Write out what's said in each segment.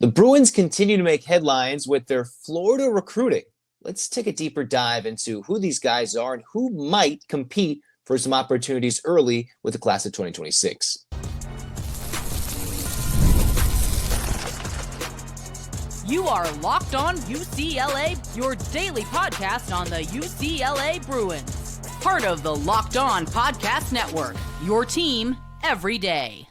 The Bruins continue to make headlines with their Florida recruiting. Let's take a deeper dive into who these guys are and who might compete for some opportunities early with the class of 2026. You are Locked On UCLA, your daily podcast on the UCLA Bruins. Part of the Locked On Podcast Network, your team every day.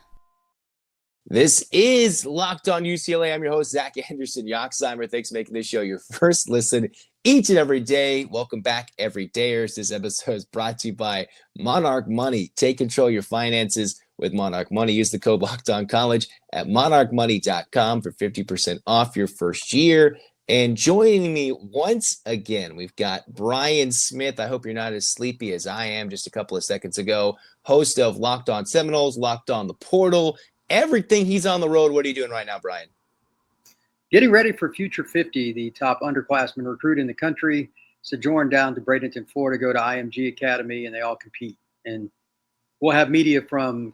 This is Locked On UCLA. I'm your host, Zach Anderson-Yoxsimer. Thanks for making this show your first listen each and every day. Welcome back, everydayers. This episode is brought to you by Monarch Money. Take control of your finances with Monarch Money. Use the code LOCKEDONCollege at monarchmoney.com for 50% off your first year. And joining me once again, we've got Brian Smith. I hope you're not as sleepy as I am just a couple of seconds ago. Host of Locked On Seminoles, Locked On the Portal, everything. He's on the road. What are you doing right now, Brian? Getting ready for Future 50, the top underclassmen recruit in the country. Sojourn down to Bradenton, Florida, go to IMG Academy, and they all compete. And we'll have media from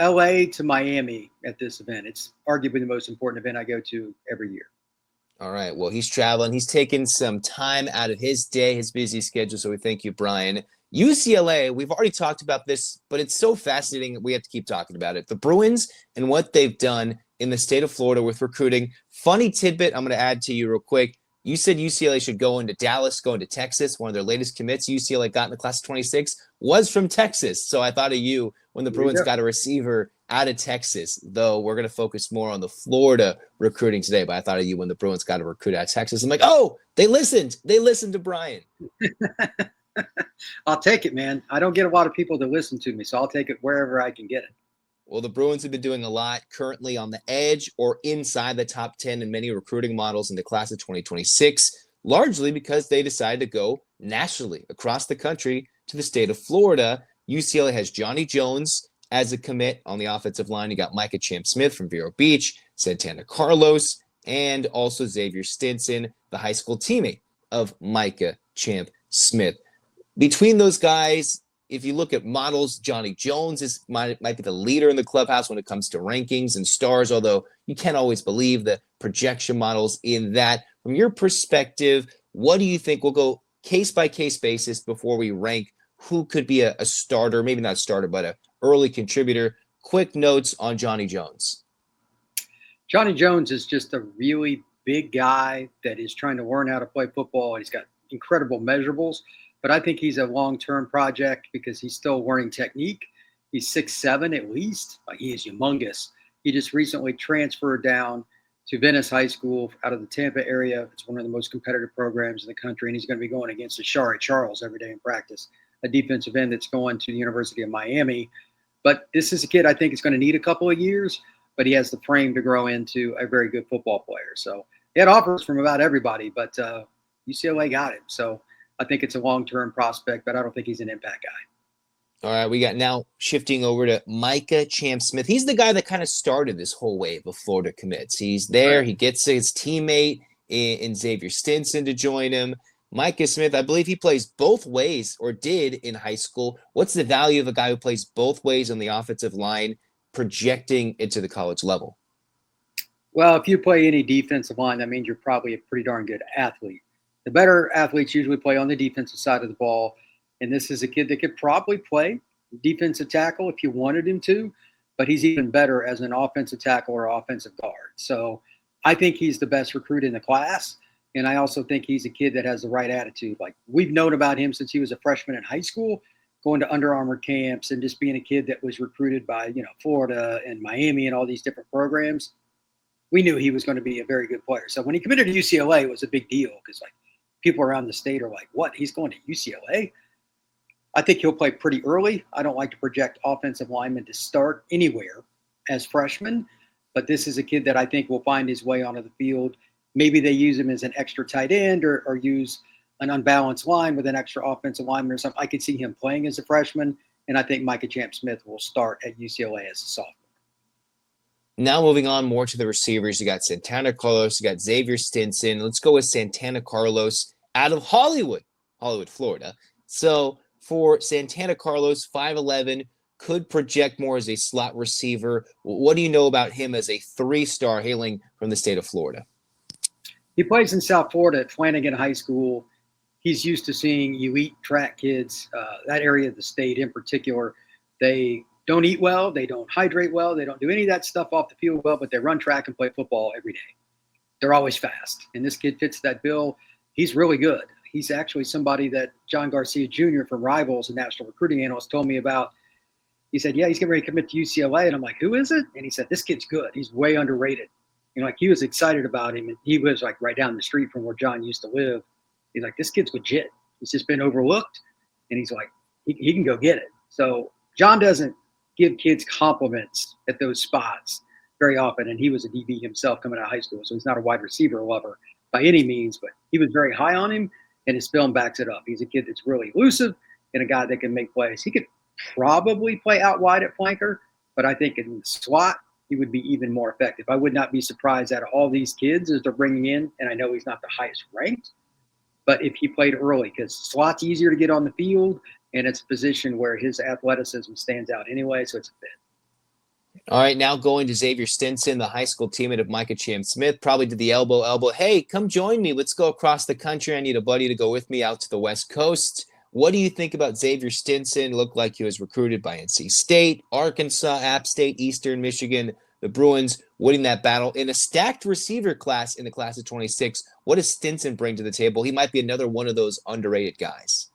LA to Miami at this event. It's arguably the most important event I go to every year. All right. Well, he's traveling. He's taking some time out of his day, his busy schedule. So we thank you, Brian. UCLA, we've already talked about this, but it's so fascinating. We have to keep talking about it. The Bruins and what they've done in the state of Florida with recruiting. Funny tidbit I'm going to add to you real quick. You said UCLA should go into Dallas, go into Texas. One of their latest commits UCLA got in the class of 26 was from Texas. So I thought of you when the Bruins got a receiver out of Texas, though we're going to focus more on the Florida recruiting today. But I thought of you when the Bruins got a recruit out of Texas. I'm like, oh, they listened. They listened to Brian. I'll take it, man. I don't get a lot of people to listen to me, so I'll take it wherever I can get it. Well, the Bruins have been doing a lot currently on the edge or inside the top 10 in many recruiting models in the class of 2026, largely because they decided to go nationally across the country to the state of Florida. UCLA has Johnny Jones as a commit on the offensive line. You got Micah Smith from Vero Beach, Santana Carlos, and also Xavier Stinson, the high school teammate of Micah Smith. Between those guys, if you look at models, Johnny Jones might be the leader in the clubhouse when it comes to rankings and stars, although you can't always believe the projection models in that. From your perspective, what do you think? We'll go case-by-case basis before we rank who could be a starter, maybe not a starter, but an early contributor. Quick notes on Johnny Jones. Johnny Jones is just a really big guy that is trying to learn how to play football. He's got incredible measurables. But I think he's a long-term project because he's still learning technique. He's 6'7" at least. He is humongous. He just recently transferred down to Venice High School out of the Tampa area. It's one of the most competitive programs in the country, and he's going to be going against Ashari Charles every day in practice, a defensive end that's going to the University of Miami. But this is a kid I think is going to need a couple of years, but he has the frame to grow into a very good football player. So he had offers from about everybody, but UCLA got him. So I think it's a long-term prospect, but I don't think he's an impact guy. All right, we got now shifting over to Micah Smith. He's the guy that kind of started this whole wave of Florida commits. He's there. He gets his teammate in Xavier Stinson to join him. Micah Smith, I believe he plays both ways or did in high school. What's the value of a guy who plays both ways on the offensive line projecting into the college level? Well, if you play any defensive line, that means you're probably a pretty darn good athlete. The better athletes usually play on the defensive side of the ball, and this is a kid that could probably play defensive tackle if you wanted him to, but he's even better as an offensive tackle or offensive guard. So I think he's the best recruit in the class, and I also think he's a kid that has the right attitude. Like, we've known about him since he was a freshman in high school, going to Under Armour camps and just being a kid that was recruited by, Florida and Miami and all these different programs. We knew he was going to be a very good player. So when he committed to UCLA, it was a big deal because, people around the state are like, what? He's going to UCLA? I think he'll play pretty early. I don't like to project offensive linemen to start anywhere as freshmen, but this is a kid that I think will find his way onto the field. Maybe they use him as an extra tight end or use an unbalanced line with an extra offensive lineman or something. I could see him playing as a freshman, and I think Micah Smith will start at UCLA as a sophomore. Now moving on more to the receivers, you got Santana Carlos, you got Xavier Stinson. Let's go with Santana Carlos out of Hollywood, Florida. So for Santana Carlos, 5'11", could project more as a slot receiver. What do you know about him as a 3-star hailing from the state of Florida? He plays in South Florida at Flanagan High School. He's used to seeing elite track kids, that area of the state in particular. They don't eat well. They don't hydrate well. They don't do any of that stuff off the field well, but they run track and play football every day. They're always fast. And this kid fits that bill. He's really good. He's actually somebody that John Garcia Jr. from Rivals, a national recruiting analyst, told me about. He said, yeah, he's getting ready to commit to UCLA. And I'm like, who is it? And he said, this kid's good. He's way underrated. Like he was excited about him. And he lives like right down the street from where John used to live. He's like, this kid's legit. He's just been overlooked. And he's like, he can go get it. So John doesn't give kids compliments at those spots very often. And he was a DB himself coming out of high school. So he's not a wide receiver lover by any means, but he was very high on him and his film backs it up. He's a kid that's really elusive and a guy that can make plays. He could probably play out wide at flanker, but I think in the slot, he would be even more effective. I would not be surprised out of all these kids as they're bringing in, and I know he's not the highest ranked, but if he played early, because slot's easier to get on the field, and it's a position where his athleticism stands out anyway, so it's a fit. All right, now going to Xavier Stinson, the high school teammate of Micah Smith, probably to the elbow. Hey, come join me. Let's go across the country. I need a buddy to go with me out to the West Coast. What do you think about Xavier Stinson? Looked like he was recruited by NC State, Arkansas, App State, Eastern Michigan. The Bruins winning that battle in a stacked receiver class in the class of 26. What does Stinson bring to the table? He might be another one of those underrated guys.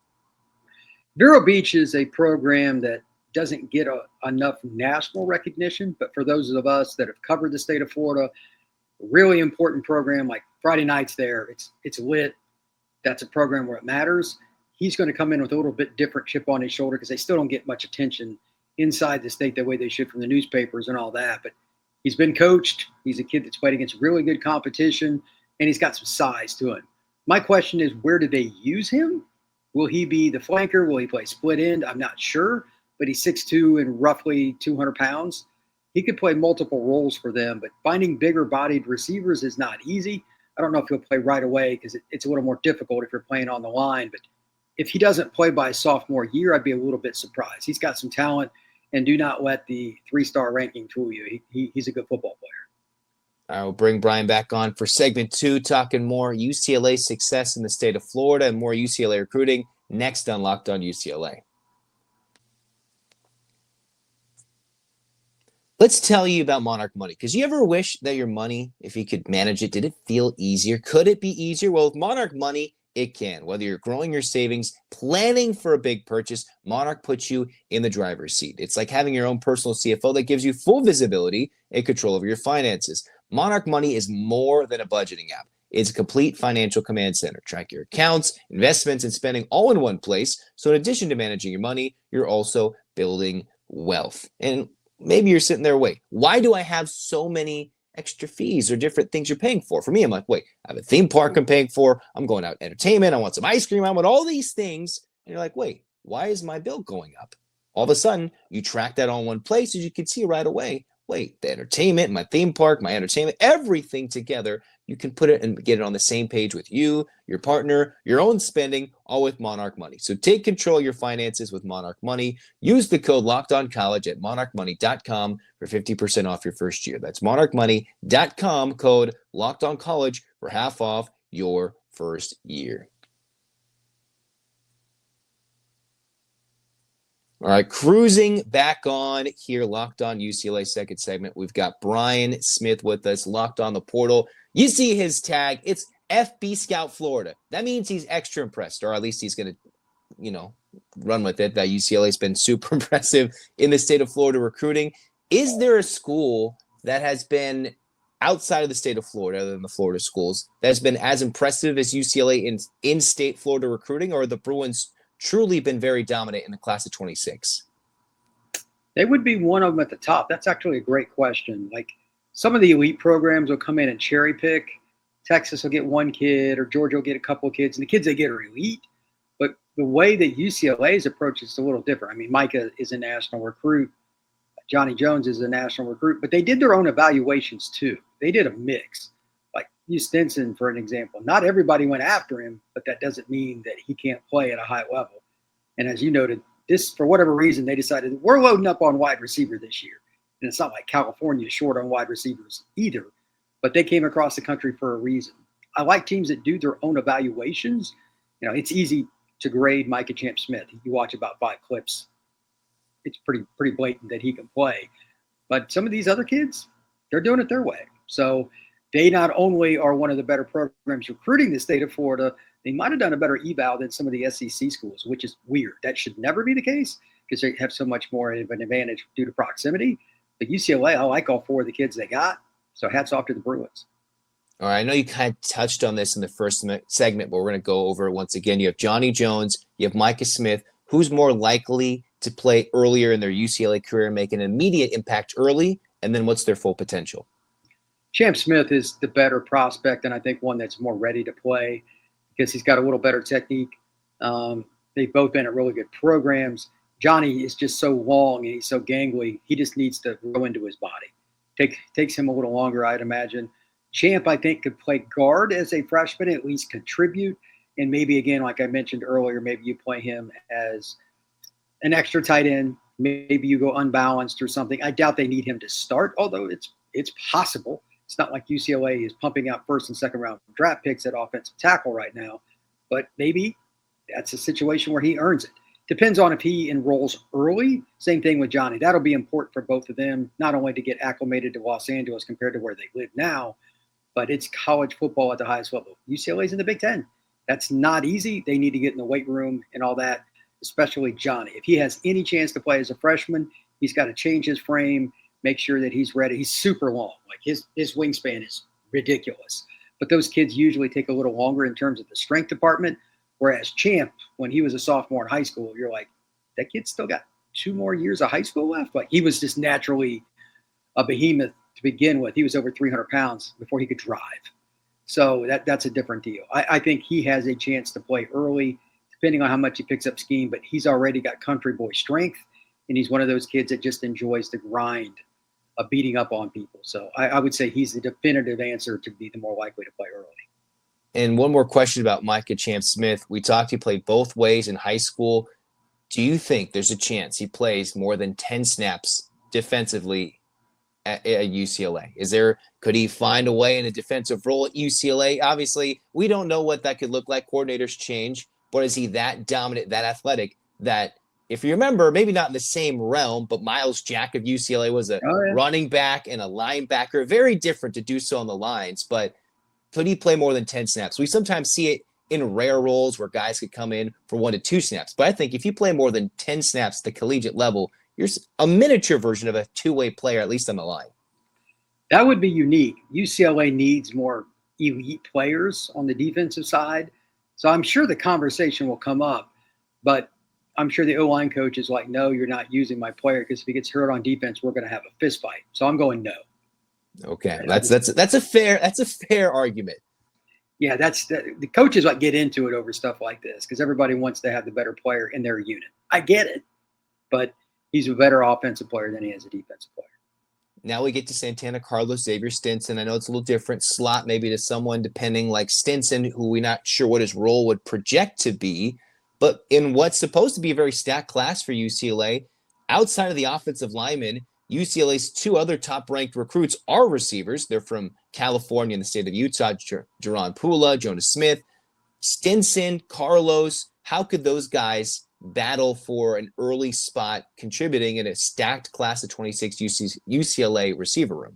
Vero Beach is a program that doesn't get enough national recognition, but for those of us that have covered the state of Florida, a really important program like Friday nights there, it's lit. That's a program where it matters. He's going to come in with a little bit different chip on his shoulder because they still don't get much attention inside the state the way they should from the newspapers and all that. But he's been coached. He's a kid that's played against really good competition, and he's got some size to him. My question is, where do they use him? Will he be the flanker? Will he play split end? I'm not sure, but he's 6'2" and roughly 200 pounds. He could play multiple roles for them, but finding bigger-bodied receivers is not easy. I don't know if he'll play right away because it's a little more difficult if you're playing on the line, but if he doesn't play by his sophomore year, I'd be a little bit surprised. He's got some talent, and do not let the 3-star ranking fool you. He's a good football player. I will bring Brian back on for segment 2, talking more UCLA success in the state of Florida and more UCLA recruiting next on Locked On UCLA. Let's tell you about Monarch Money, because you ever wish that your money, if you could manage it, did it feel easier? Could it be easier? Well, with Monarch Money, it can. Whether you're growing your savings, planning for a big purchase, Monarch puts you in the driver's seat. It's like having your own personal CFO that gives you full visibility and control over your finances. Monarch Money is more than a budgeting app. It's a complete financial command center. Track your accounts, investments, and spending all in one place. So in addition to managing your money, you're also building wealth. And maybe you're sitting there, wait, why do I have so many extra fees or different things you're paying for? For me, I'm like, wait, I have a theme park I'm paying for. I'm going out entertainment. I want some ice cream. I want all these things. And you're like, wait, why is my bill going up? All of a sudden, you track that all in one place, as you can see right away. Wait, the entertainment, my theme park, my entertainment, everything together, you can put it and get it on the same page with you, your partner, your own spending, all with Monarch Money. So take control of your finances with Monarch Money. Use the code LOCKEDONCollege at monarchmoney.com for 50% off your first year. That's monarchmoney.com, code LOCKEDONCollege for half off your first year. All right, cruising back on here, Locked On UCLA second segment. We've got Brian Smith with us, Locked On the Portal. You see his tag. It's FB Scout Florida. That means he's extra impressed, or at least he's going to, run with it, that UCLA has been super impressive in the state of Florida recruiting. Is there a school that has been outside of the state of Florida, other than the Florida schools, that has been as impressive as UCLA in state Florida recruiting, or are the Bruins truly been very dominant in the class of 26? They would be one of them at the top. That's actually a great question. Like, some of the elite programs will come in and cherry pick. Texas will get one kid, or Georgia will get a couple of kids, and the kids they get are elite. But the way that UCLA's approach is a little different. I mean, Micah is a national recruit. Johnny Jones is a national recruit, but they did their own evaluations too. They did a mix. Like Stinson, for an example. Not everybody went after him, but that doesn't mean that he can't play at a high level. And as you noted, this, for whatever reason, they decided we're loading up on wide receiver this year. And it's not like California is short on wide receivers either, but they came across the country for a reason. I like teams that do their own evaluations. You know, it's easy to grade Micah Smith. You watch about 5 clips. It's pretty blatant that he can play. But some of these other kids, they're doing it their way. So they not only are one of the better programs recruiting the state of Florida, they might have done a better eval than some of the SEC schools, which is weird. That should never be the case because they have so much more of an advantage due to proximity. But UCLA, I like all 4 of the kids they got. So hats off to the Bruins. All right, I know you kind of touched on this in the first segment, but we're going to go over it once again. You have Johnny Jones, you have Micah Smith. Who's more likely to play earlier in their UCLA career and make an immediate impact early? And then what's their full potential? Champ Smith is the better prospect, and I think one that's more ready to play because he's got a little better technique. They've both been at really good programs. Johnny is just so long and he's so gangly. He just needs to grow into his body. Takes him a little longer, I'd imagine. Champ, I think, could play guard as a freshman, at least contribute. And maybe, again, like I mentioned earlier, maybe you play him as an extra tight end. Maybe you go unbalanced or something. I doubt they need him to start, although it's possible. It's not like UCLA is pumping out first and second round draft picks at offensive tackle right now. But maybe that's a situation where he earns it. Depends on if he enrolls early. Same thing with Johnny. That'll be important for both of them, not only to get acclimated to Los Angeles compared to where they live now, but it's college football at the highest level. UCLA's in the Big Ten. That's not easy. They need to get in the weight room and all that, especially Johnny. If he has any chance to play as a freshman, he's got to change his frame, make sure that he's ready. He's super long. Like his wingspan is ridiculous. But those kids usually take a little longer in terms of the strength department. Whereas Champ, when he was a sophomore in high school, you're like, that kid's still got 2 more years of high school left. Like he was just naturally a behemoth to begin with. He was over 300 pounds before he could drive. So that's a different deal. I think he has a chance to play early, depending on how much he picks up scheme, but he's already got country boy strength, and he's one of those kids that just enjoys the grind of beating up on people. So I would say he's the definitive answer to be the more likely to play early. And one more question about Micah Smith. We talked, he played both ways in high school. Do you think there's a chance he plays more than 10 snaps defensively at UCLA? Could he find a way in a defensive role at UCLA? Obviously, we don't know what that could look like. Coordinators change. But is he that dominant, that athletic, that if you remember, maybe not in the same realm, but Miles Jack of UCLA was a running back and a linebacker. Very different to do so on the lines, but could he play more than 10 snaps? We sometimes see it in rare roles where guys could come in for 1 to 2 snaps. But I think if you play more than 10 snaps at the collegiate level, you're a miniature version of a two-way player, at least on the line. That would be unique. UCLA needs more elite players on the defensive side. So I'm sure the conversation will come up, but I'm sure the O-line coach is like, no, you're not using my player because if he gets hurt on defense, we're going to have a fist fight. So I'm going no. Okay, that's a fair argument. Yeah, the coaches like get into it over stuff like this because everybody wants to have the better player in their unit. I get it, but he's a better offensive player than he is a defensive player. Now we get to Santana Carlos Xavier Stinson. I know it's a little different slot maybe to someone depending like Stinson, who we're not sure what his role would project to be, but in what's supposed to be a very stacked class for UCLA, outside of the offensive linemen, UCLA's 2 other top-ranked recruits are receivers. They're from California and the state of Utah, Jaron Pula, Jonas Smith, Stinson, Carlos. How could those guys battle for an early spot contributing in a stacked class of 26 UCLA receiver room?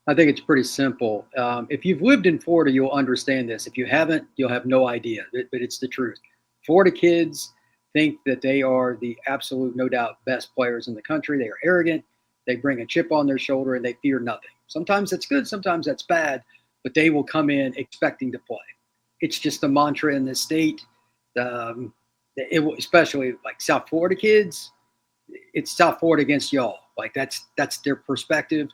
I think it's pretty simple. If you've lived in Florida, you'll understand this. If you haven't, you'll have no idea, but it's the truth. Florida kids think that they are the absolute, no doubt, best players in the country. They are arrogant. They bring a chip on their shoulder and they fear nothing. Sometimes that's good, sometimes that's bad, but they will come in expecting to play. It's just a mantra in the state. Especially like South Florida kids, it's South Florida against y'all. Like that's their perspective,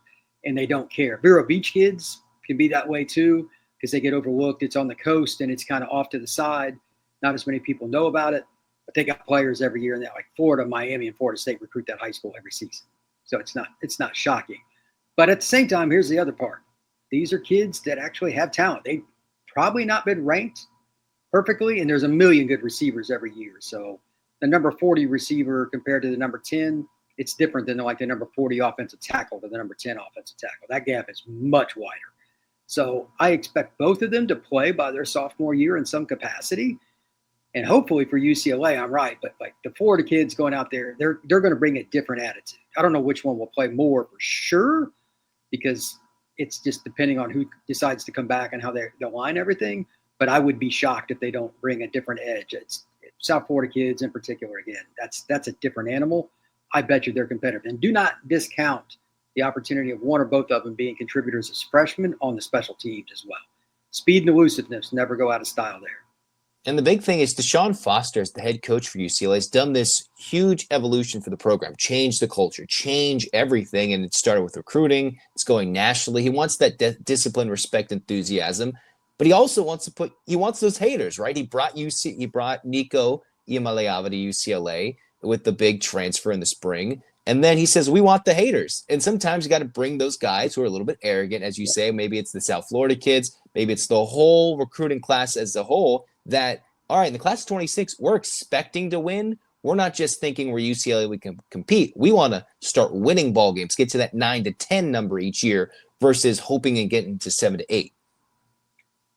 and they don't care. Vero Beach kids can be that way too because they get overlooked. It's on the coast and it's kind of off to the side. Not as many people know about it, but they got players every year, and that like Florida, Miami, and Florida State recruit that high school every season. So it's not shocking. But at the same time, here's the other part. These are kids that actually have talent. They've probably not been ranked perfectly, and there's a million good receivers every year. So the number 40 receiver compared to the number 10, it's different than like the number 40 offensive tackle to the number 10 offensive tackle. That gap is much wider. So I expect both of them to play by their sophomore year in some capacity. And hopefully for UCLA, I'm right. But like the Florida kids going out there, they're going to bring a different attitude. I don't know which one will play more for sure, because it's just depending on who decides to come back and how they line everything. But I would be shocked if they don't bring a different edge. It's South Florida kids in particular, again, that's a different animal. I bet you they're competitive. And do not discount the opportunity of one or both of them being contributors as freshmen on the special teams as well. Speed and elusiveness never go out of style there. And the big thing is DeShaun Foster, as the head coach for UCLA, has done this huge evolution for the program, change the culture, change everything. And it started with recruiting. It's going nationally. He wants that discipline, respect, enthusiasm. But he also wants those haters, right? He brought Nico Iamaleava to UCLA with the big transfer in the spring. And then he says, we want the haters. And sometimes you got to bring those guys who are a little bit arrogant, as you say. Maybe it's the South Florida kids. Maybe it's the whole recruiting class as a whole that, all right, in the class of 26, we're expecting to win. We're not just thinking we're UCLA, we can compete. We want to start winning ball games, get to that 9 to 10 number each year versus hoping and getting to 7 to 8.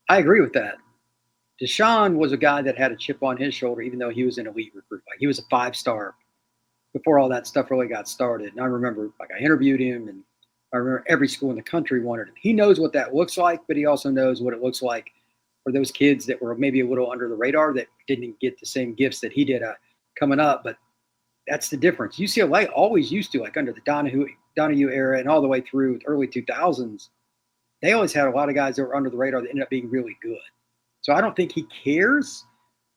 I agree with that. DeShaun was a guy that had a chip on his shoulder, even though he was an elite recruit. Like, he was a 5-star before all that stuff really got started. And I remember, I interviewed him, and I remember every school in the country wanted him. He knows what that looks like, but he also knows what it looks like for those kids that were maybe a little under the radar that didn't get the same gifts that he did coming up. But that's the difference. UCLA always used to, like under the Donahue era and all the way through the early 2000s, they always had a lot of guys that were under the radar that ended up being really good. So I don't think he cares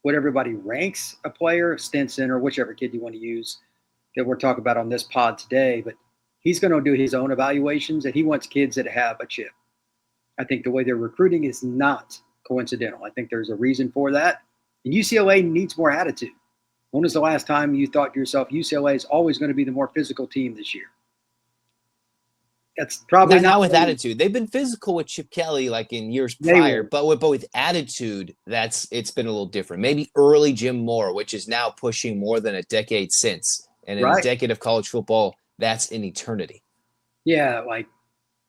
what everybody ranks a player, Stinson or whichever kid you want to use that we're talking about on this pod today, but he's going to do his own evaluations, and he wants kids that have a chip. I think the way they're recruiting is not coincidental. I think there's a reason for that. And UCLA needs more attitude. When was the last time you thought to yourself, UCLA is always going to be the more physical team this year? That's probably not with attitude. They've been physical with Chip Kelly like in years prior, but with attitude, it's been a little different. Maybe early Jim Moore, which is now pushing more than a decade since. And in a decade of college football, that's an eternity. Yeah, like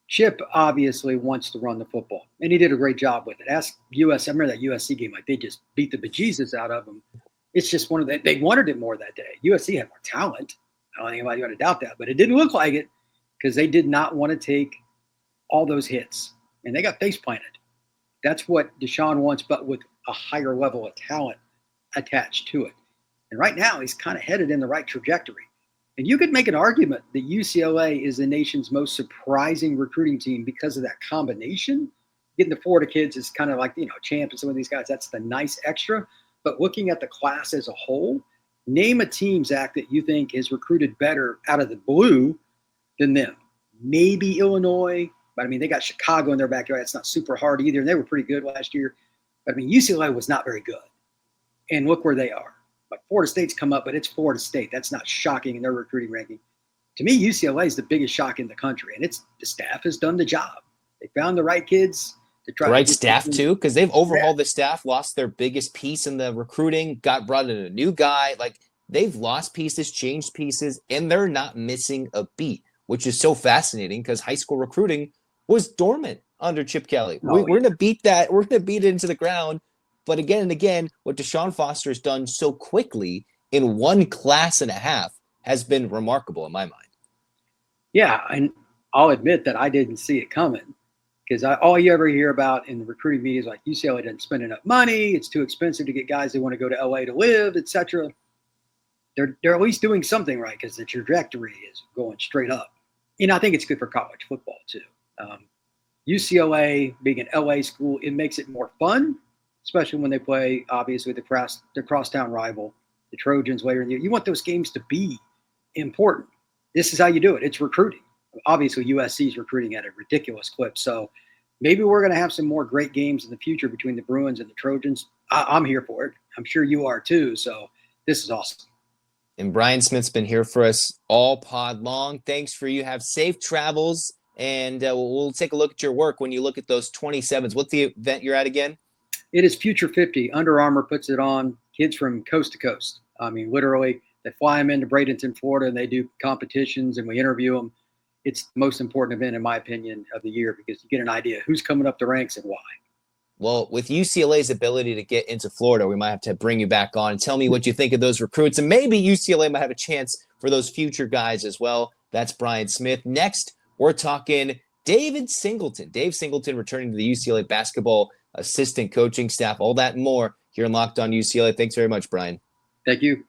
Chip obviously wants to run the football, and he did a great job with it. Ask USC. I remember that USC game, like they just beat the bejesus out of them. It's just they wanted it more that day. USC had more talent. I don't think anybody's going to doubt that, but it didn't look like it because they did not want to take all those hits, and they got face planted. That's what DeShaun wants, but with a higher level of talent attached to it. And right now, he's kind of headed in the right trajectory. And you could make an argument that UCLA is the nation's most surprising recruiting team because of that combination. Getting the Florida kids is kind of like, Champ and some of these guys. That's the nice extra. But looking at the class as a whole, name a team, Zach, that you think is recruited better out of the blue than them. Maybe Illinois. But, they got Chicago in their backyard. It's not super hard either. And they were pretty good last year. But, UCLA was not very good. And look where they are. Like Florida State's come up, but it's Florida State. That's not shocking in their recruiting ranking. To me, UCLA is the biggest shock in the country, and the staff has done the job. They found the right kids to try. Right staff too, because they've overhauled the staff, lost their biggest piece in the recruiting, brought in a new guy. Like they've lost pieces, changed pieces, and they're not missing a beat, which is so fascinating because high school recruiting was dormant under Chip Kelly. We're going to beat that. We're going to beat it into the ground. But again and again, what DeShaun Foster has done so quickly in one class and a half has been remarkable in my mind. Yeah, and I'll admit that I didn't see it coming because all you ever hear about in the recruiting media is like UCLA doesn't spend enough money. It's too expensive to get guys that want to go to LA to live, etc. They're at least doing something right because the trajectory is going straight up. I think it's good for college football too. UCLA being an LA school, it makes it more fun, especially when they play, obviously, the crosstown rival, the Trojans later in the year. You want those games to be important. This is how you do it. It's recruiting. Obviously, USC is recruiting at a ridiculous clip. So maybe we're going to have some more great games in the future between the Bruins and the Trojans. I'm here for it. I'm sure you are too. So this is awesome. And Brian Smith's been here for us all pod long. Thanks for you. Have safe travels. And we'll take a look at your work when you look at those 27s. What's the event you're at again? It is Future 50. Under Armour puts it on. Kids from coast to coast. I mean, literally, they fly them into Bradenton, Florida, and they do competitions, and we interview them. It's the most important event, in my opinion, of the year because you get an idea who's coming up the ranks and why. Well, with UCLA's ability to get into Florida, we might have to bring you back on and tell me what you think of those recruits. And maybe UCLA might have a chance for those future guys as well. That's Brian Smith. Next, we're talking David Singleton. Dave Singleton returning to the UCLA basketball assistant coaching staff. All that and more here in Locked On UCLA. Thanks very much, Brian. Thank you.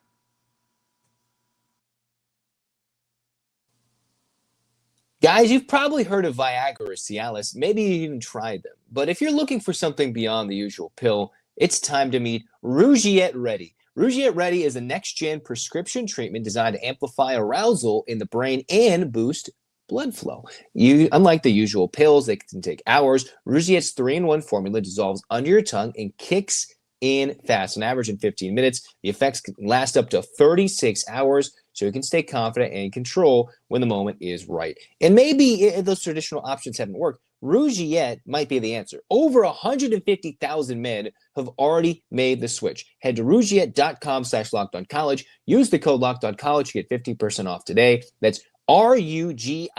Guys, you've probably heard of Viagra or Cialis. Maybe you even tried them. But if you're looking for something beyond the usual pill, it's time to meet Rougiette Ready. Rougiette Ready is a next-gen prescription treatment designed to amplify arousal in the brain and boost blood flow. Unlike the usual pills that can take hours, Rougiette's 3-in-1 formula dissolves under your tongue and kicks in fast, on average in 15 minutes. The effects can last up to 36 hours, so you can stay confident and in control when the moment is right. And maybe if those traditional options haven't worked, Rougiette might be the answer. Over 150,000 men have already made the switch. Head to rougiette.com/lockedoncollege. Use the code LOCKEDONCollege to get 50% off today. That's RUGIET.com.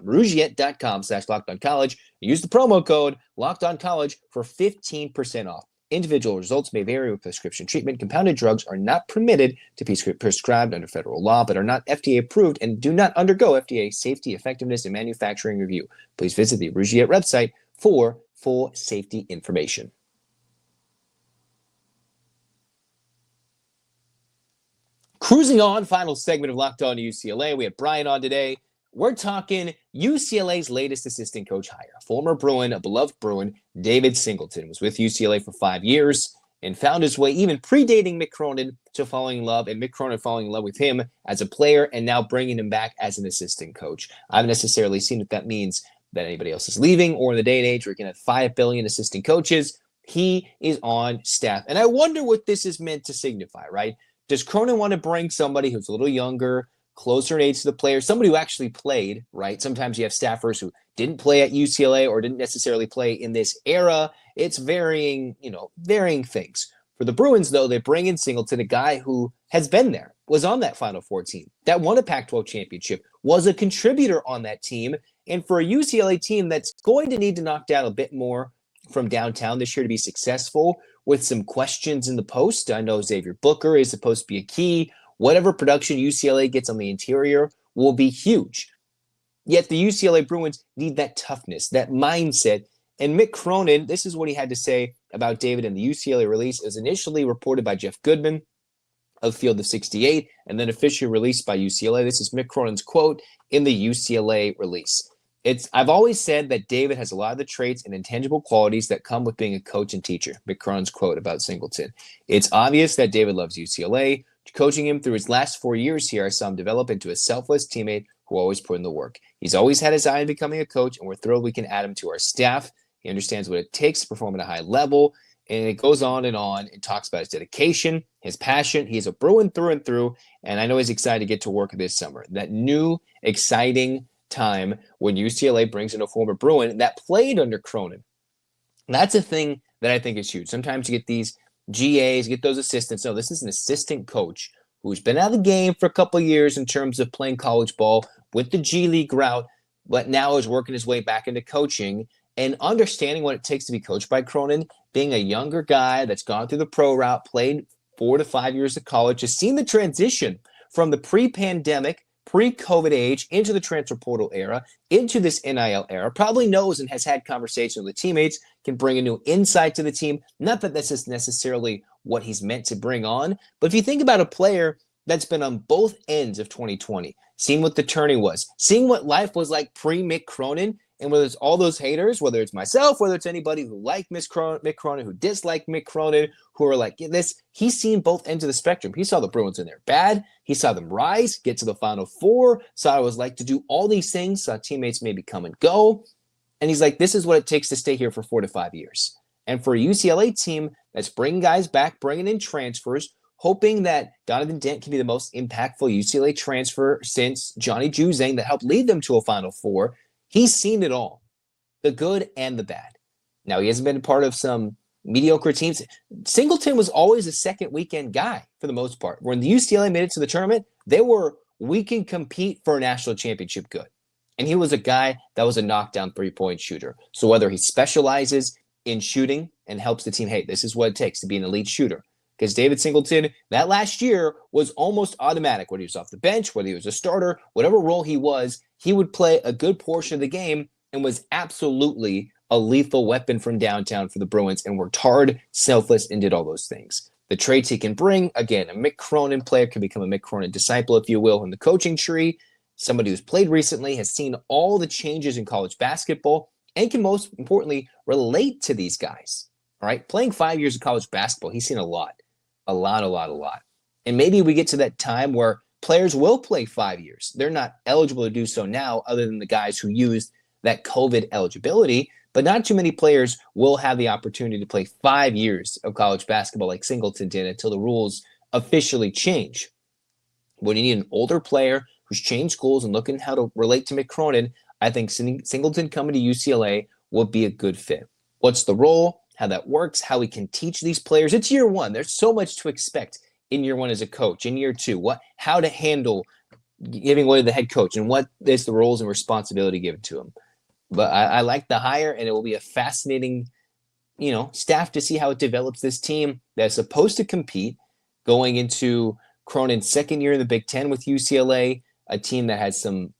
Rougiette.com/lockedoncollege. Use the promo code LOCKEDONCollege for 15% off. Individual results may vary with prescription treatment. Compounded drugs are not permitted to be prescribed under federal law, but are not FDA approved and do not undergo FDA safety, effectiveness, and manufacturing review. Please visit the Rougiette website for full safety information. Cruising on, final segment of Locked On UCLA. We have Brian on today. We're talking UCLA's latest assistant coach hire. Former Bruin, a beloved Bruin, David Singleton was with UCLA for 5 years and found his way, even predating Mick Cronin, to falling in love, and Mick Cronin falling in love with him as a player and now bringing him back as an assistant coach. I haven't necessarily seen if that means that anybody else is leaving, or in the day and age where you can have 5 billion assistant coaches, he is on staff. And I wonder what this is meant to signify, right? Does Cronin want to bring somebody who's a little younger, closer in age to the player, somebody who actually played, right? Sometimes you have staffers who didn't play at UCLA or didn't necessarily play in this era. It's varying things. For the Bruins, though, they bring in Singleton, a guy who has been there, was on that Final Four team, that won a Pac-12 championship, was a contributor on that team. And for a UCLA team that's going to need to knock down a bit more from downtown this year to be successful, with some questions in the post. I know Xavier Booker is supposed to be a key. Whatever production UCLA gets on the interior will be huge. Yet the UCLA Bruins need that toughness, that mindset. And Mick Cronin, this is what he had to say about David in the UCLA release. It was initially reported by Jeff Goodman of Field of 68 and then officially released by UCLA. This is Mick Cronin's quote in the UCLA release. I've always said that David has a lot of the traits and intangible qualities that come with being a coach and teacher. Mick Cronin's quote about Singleton. It's obvious that David loves UCLA. Coaching him through his last 4 years here, I saw him develop into a selfless teammate who always put in the work. He's always had his eye on becoming a coach, and we're thrilled we can add him to our staff. He understands what it takes to perform at a high level, and it goes on and on. It talks about his dedication, his passion. He's a Bruin through and through, and I know he's excited to get to work this summer. That new, exciting time when UCLA brings in a former Bruin that played under Cronin. That's a thing that I think is huge. Sometimes you get these GAs, get those assistants. No, this is an assistant coach who's been out of the game for a couple of years in terms of playing college ball with the G League route, but now is working his way back into coaching and understanding what it takes to be coached by Cronin, being a younger guy that's gone through the pro route, played 4 to 5 years of college, has seen the transition from the pre-pandemic, pre-COVID age into the transfer portal era, into this NIL era, probably knows and has had conversations with teammates, can bring a new insight to the team. Not that this is necessarily what he's meant to bring on, but if you think about a player that's been on both ends of 2020, seeing what the tourney was, seeing what life was like pre-Mick Cronin, and whether it's all those haters, whether it's myself, whether it's anybody who liked Mick Cronin, who disliked Mick Cronin, who are like, yeah, this, he's seen both ends of the spectrum. He saw the Bruins in there bad. He saw them rise, get to the Final Four, saw what it was like to do all these things, saw teammates maybe come and go. And he's like, this is what it takes to stay here for 4 to 5 years. And for a UCLA team that's bringing guys back, bringing in transfers, hoping that Donovan Dent can be the most impactful UCLA transfer since Johnny Juzang that helped lead them to a Final Four. He's seen it all, the good and the bad. Now, he hasn't been a part of some, mediocre teams. Singleton was always a second weekend guy for the most part. When the UCLA made it to the tournament, they were, we can compete for a national championship good. And he was a guy that was a knockdown three-point shooter. So whether he specializes in shooting and helps the team, hey, this is what it takes to be an elite shooter. Because David Singleton, that last year was almost automatic. Whether he was off the bench, whether he was a starter, whatever role he was, he would play a good portion of the game and was absolutely a lethal weapon from downtown for the Bruins and worked hard, selfless, and did all those things. The traits he can bring, again, a Mick Cronin player can become a Mick Cronin disciple, if you will, in the coaching tree. Somebody who's played recently, has seen all the changes in college basketball, and can most importantly relate to these guys. All right, playing 5 years of college basketball, he's seen a lot. And maybe we get to that time where players will play 5 years. They're not eligible to do so now, other than the guys who used that COVID eligibility. But not too many players will have the opportunity to play 5 years of college basketball like Singleton did until the rules officially change. When you need an older player who's changed schools and looking how to relate to Mick Cronin, I think Singleton coming to UCLA would be a good fit. What's the role? How that works, how we can teach these players. It's year one. There's so much to expect in year one as a coach. In year two, how to handle giving away to the head coach and what is the roles and responsibility given to him. But I like the hire, and it will be a fascinating, staff to see how it develops this team that's supposed to compete going into Cronin's second year in the Big Ten with UCLA, a team that has some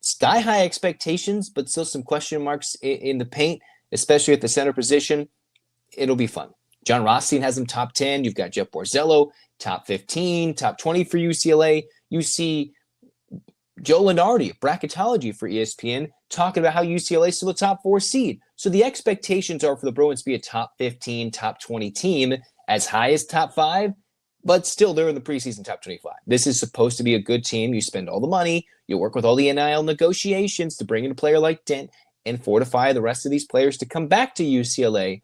sky-high expectations, but still some question marks in the paint, especially at the center position. It'll be fun. John Rothstein has them top 10. You've got Jeff Borzello, top 15, top 20 for UCLA. You see Joe Lunardi, bracketology for ESPN, talking about how UCLA is still a top 4 seed. So the expectations are for the Bruins to be a top 15, top 20 team, as high as top 5, but still they're in the preseason top 25. This is supposed to be a good team. You spend all the money. You work with all the NIL negotiations to bring in a player like Dent and fortify the rest of these players to come back to UCLA.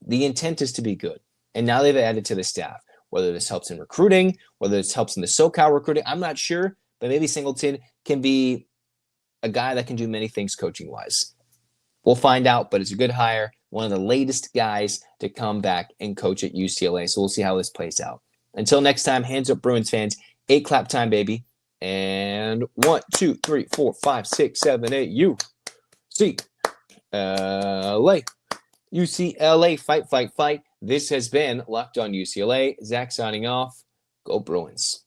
The intent is to be good. And now they've added to the staff. Whether this helps in recruiting, whether this helps in the SoCal recruiting, I'm not sure. But maybe Singleton can be a guy that can do many things coaching-wise. We'll find out, but it's a good hire. One of the latest guys to come back and coach at UCLA. So we'll see how this plays out. Until next time, hands up, Bruins fans. 8 clap time, baby. And 1, 2, 3, 4, 5, 6, 7, 8. UCLA. UCLA, fight, fight, fight. This has been Locked On UCLA. Zach signing off. Go Bruins.